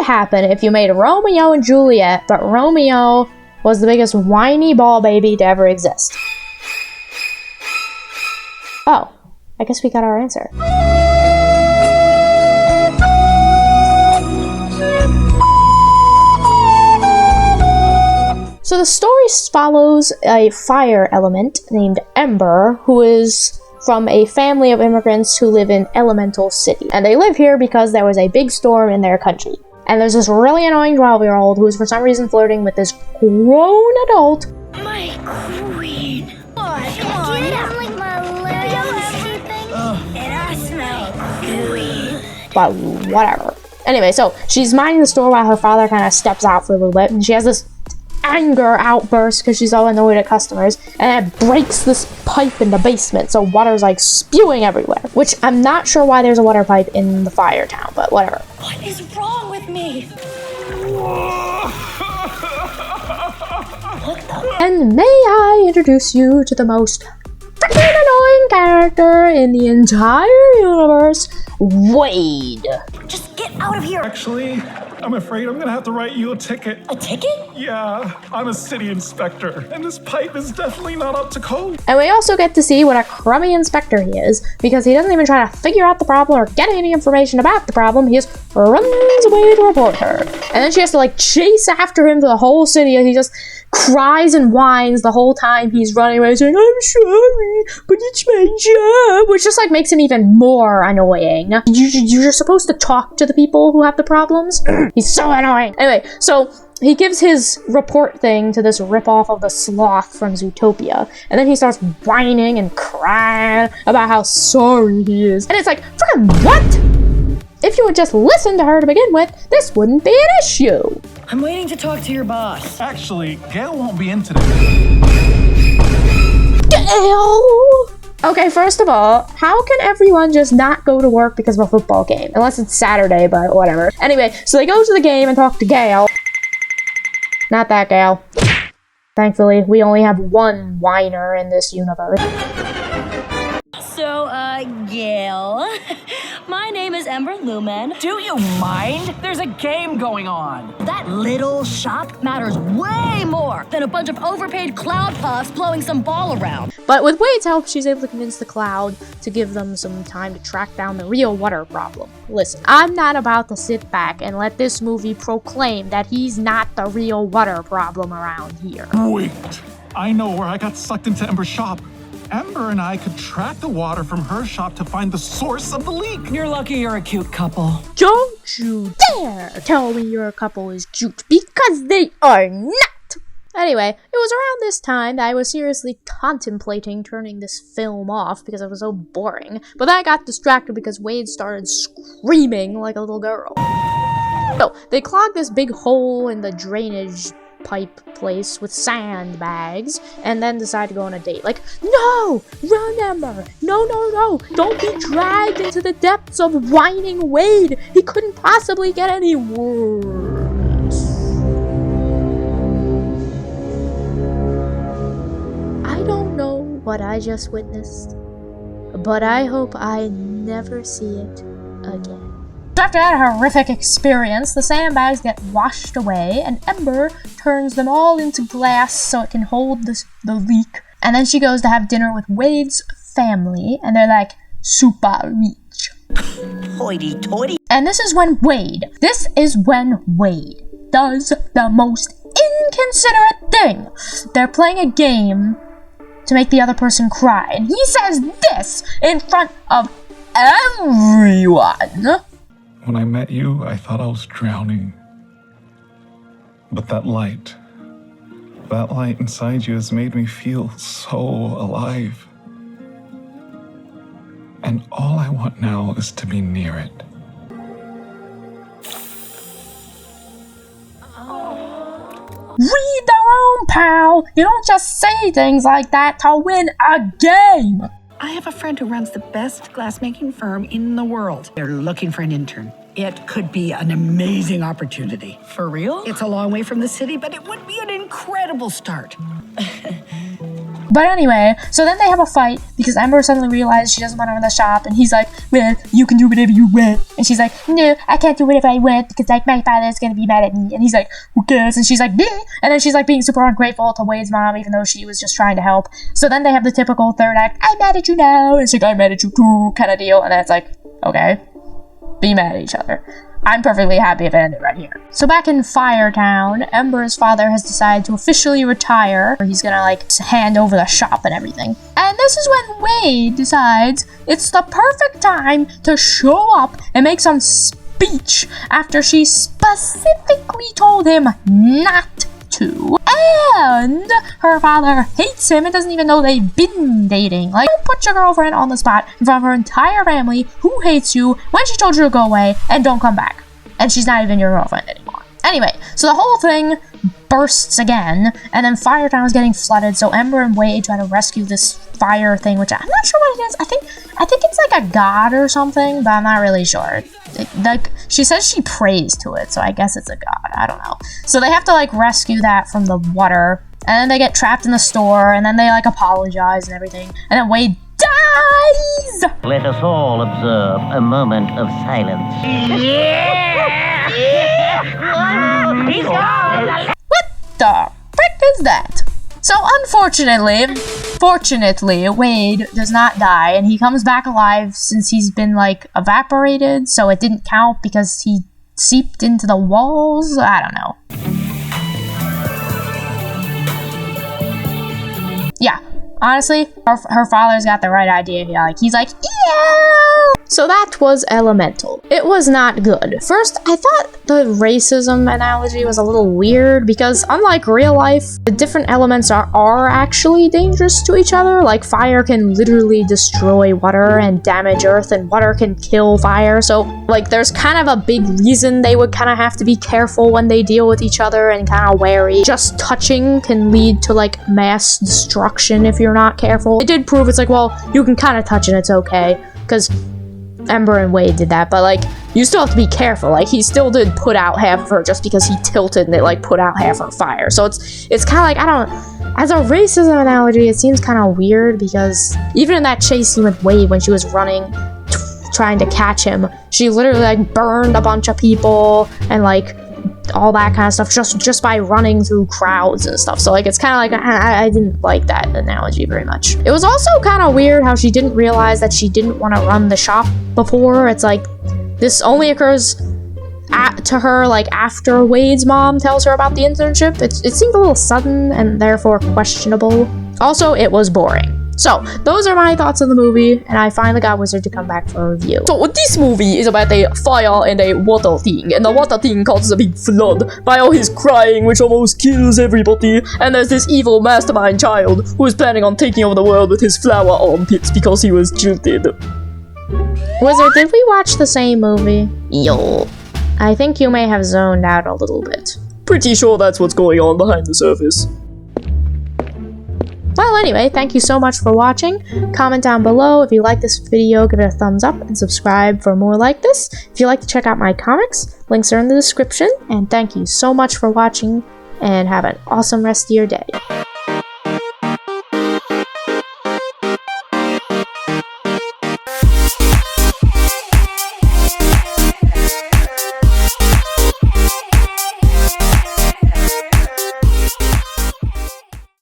happen if you made Romeo and Juliet, but Romeo was the biggest whiny Bawl-Baby to ever exist? Oh, I guess we got our answer. So the story follows a fire element named Ember, who is from a family of immigrants who live in Elemental City. And they live here because there was a big storm in their country. And there's this really annoying 12-year-old who's for some reason flirting with this grown adult. My queen. What? Come on. Get out like my lips. And I smell gooey. But whatever. Anyway, so she's minding the store while her father kind of steps out for a little bit. And she has this anger outburst because she's all annoyed at customers, and it breaks this pipe in the basement, so water's like spewing everywhere, which I'm not sure why there's a water pipe in the fire town, but whatever. What is wrong with me? And may I introduce you to the most freaking annoying character in the entire universe, Wade. Just get out of here. Actually, I'm afraid I'm gonna have to write you a ticket. A ticket? Yeah, I'm a city inspector, and this pipe is definitely not up to code. And we also get to see what a crummy inspector he is, because he doesn't even try to figure out the problem or get any information about the problem. He just runs away to report her. And then she has to like chase after him to the whole city, and he just cries and whines the whole time he's running away saying, I'm sorry, but it's my job, which just like makes him even more annoying. You're supposed to talk to the people who have the problems. He's so annoying. Anyway, so he gives his report thing to this ripoff of the sloth from Zootopia, and then he starts whining and crying about how sorry he is. And it's like, freaking what? If you would just listen to her to begin with, this wouldn't be an issue. I'm waiting to talk to your boss. Actually, Gail won't be in today. Gail! Okay, first of all, how can everyone just not go to work because of a football game? Unless it's Saturday, but whatever. Anyway, so they go to the game and talk to Gail. Not that Gail. Thankfully, we only have one whiner in this universe. So, Gail, my name is Ember Lumen. Do you mind? There's a game going on. That little shop matters way more than a bunch of overpaid cloud puffs blowing some ball around. But with Wade's help, she's able to convince the Cloud to give them some time to track down the real water problem. Listen, I'm not about to sit back and let this movie proclaim that he's not the real water problem around here. Wait, I know where I got sucked into Ember's shop. Ember and I could track the water from her shop to find the source of the leak. You're lucky you're a cute couple. Don't you dare tell me your couple is cute, because they are not! Anyway, it was around this time that I was seriously contemplating turning this film off because it was so boring, but then I got distracted because Wade started screaming like a little girl. So, they clogged this big hole in the drainage pipe place with sandbags, and then decide to go on a date. Like, no! Run, Ember! No, no, no! Don't be dragged into the depths of whining Wade! He couldn't possibly get any worse. I don't know what I just witnessed, but I hope I never see it again. After that horrific experience, the sandbags get washed away, and Ember turns them all into glass so it can hold the leak. And then she goes to have dinner with Wade's family, and they're like, super rich. Hoity-toity. And this is when Wade does the most inconsiderate thing. They're playing a game to make the other person cry, and he says this in front of everyone. When I met you, I thought I was drowning. But that light inside you has made me feel so alive. And all I want now is to be near it. Read the room, pal! You don't just say things like that to win a game! I have a friend who runs the best glassmaking firm in the world. They're looking for an intern. It could be an amazing opportunity. For real? It's a long way from the city, but it would be an incredible start. But anyway, so then they have a fight because Ember suddenly realizes she doesn't want to run the shop, and he's like, well, you can do whatever you want. And she's like, no, I can't do whatever I want because like my father's gonna be mad at me. And he's like, who cares? And she's like, bleh. And then she's like being super ungrateful to Wade's mom, even though she was just trying to help. So then they have the typical third act, I'm mad at you now. And it's like, I'm mad at you too, kind of deal. And then it's like, okay, be mad at each other. I'm perfectly happy if it ended right here. So back in Firetown, Ember's father has decided to officially retire. He's gonna like hand over the shop and everything. And this is when Wade decides it's the perfect time to show up and make some speech after she specifically told him not to. And her father hates him and doesn't even know they've been dating. Like, don't put your girlfriend on the spot in front of her entire family who hates you when she told you to go away and don't come back. And she's not even your girlfriend anymore. Anyway, so the whole thing bursts again, and then Firetown is getting flooded, so Ember and Wade try to rescue this fire thing, which I'm not sure what it is. I think it's like a god or something, but I'm not really sure. Like, she says she prays to it, so I guess it's a god. I don't know. So they have to like rescue that from the water, and then they get trapped in the store, and then they like apologize and everything, and then Wade dies! Let us all observe a moment of silence. What the frick is that? So fortunately, Wade does not die, and he comes back alive since he's been like evaporated, so it didn't count because he seeped into the walls. I don't know. Yeah. Honestly, her father's got the right idea here. Like, he's like, yeah! So that was Elemental. It was not good. First, I thought the racism analogy was a little weird because unlike real life, the different elements are actually dangerous to each other. Like, fire can literally destroy water and damage earth, and water can kill fire. So, like, there's kind of a big reason they would kind of have to be careful when they deal with each other and kind of wary. Just touching can lead to, like, mass destruction if you're not careful. It did prove it's like, well, you can kind of touch and it's okay, because Ember and Wade did that, but like, you still have to be careful. Like, he still did put out half of her just because he tilted and it like put out half her fire. So it's kind of like, I don't, as a racism analogy, it seems kind of weird because even in that chase scene with Wade when she was running trying to catch him, she literally like burned a bunch of people and like all that kind of stuff just by running through crowds and stuff. So like, it's kind of like, I didn't like that analogy very much. It was also kind of weird how she didn't realize that she didn't want to run the shop before. It's like, this only occurs to her like after Wade's mom tells her about the internship. It seemed a little sudden and therefore questionable. Also, it was boring. So, those are my thoughts on the movie, and I finally got Wizard to come back for a review. So, this movie is about a fire and a water thing, and the water thing causes a big flood by all his crying, which almost kills everybody, and there's this evil mastermind child who is planning on taking over the world with his flower armpits because he was jilted. Wizard, did we watch the same movie? Yo. I think you may have zoned out a little bit. Pretty sure that's what's going on behind the surface. Well, anyway, thank you so much for watching. Comment down below if you like this video, give it a thumbs up, and subscribe for more like this. If you'd like to check out my comics, links are in the description. And thank you so much for watching, and have an awesome rest of your day.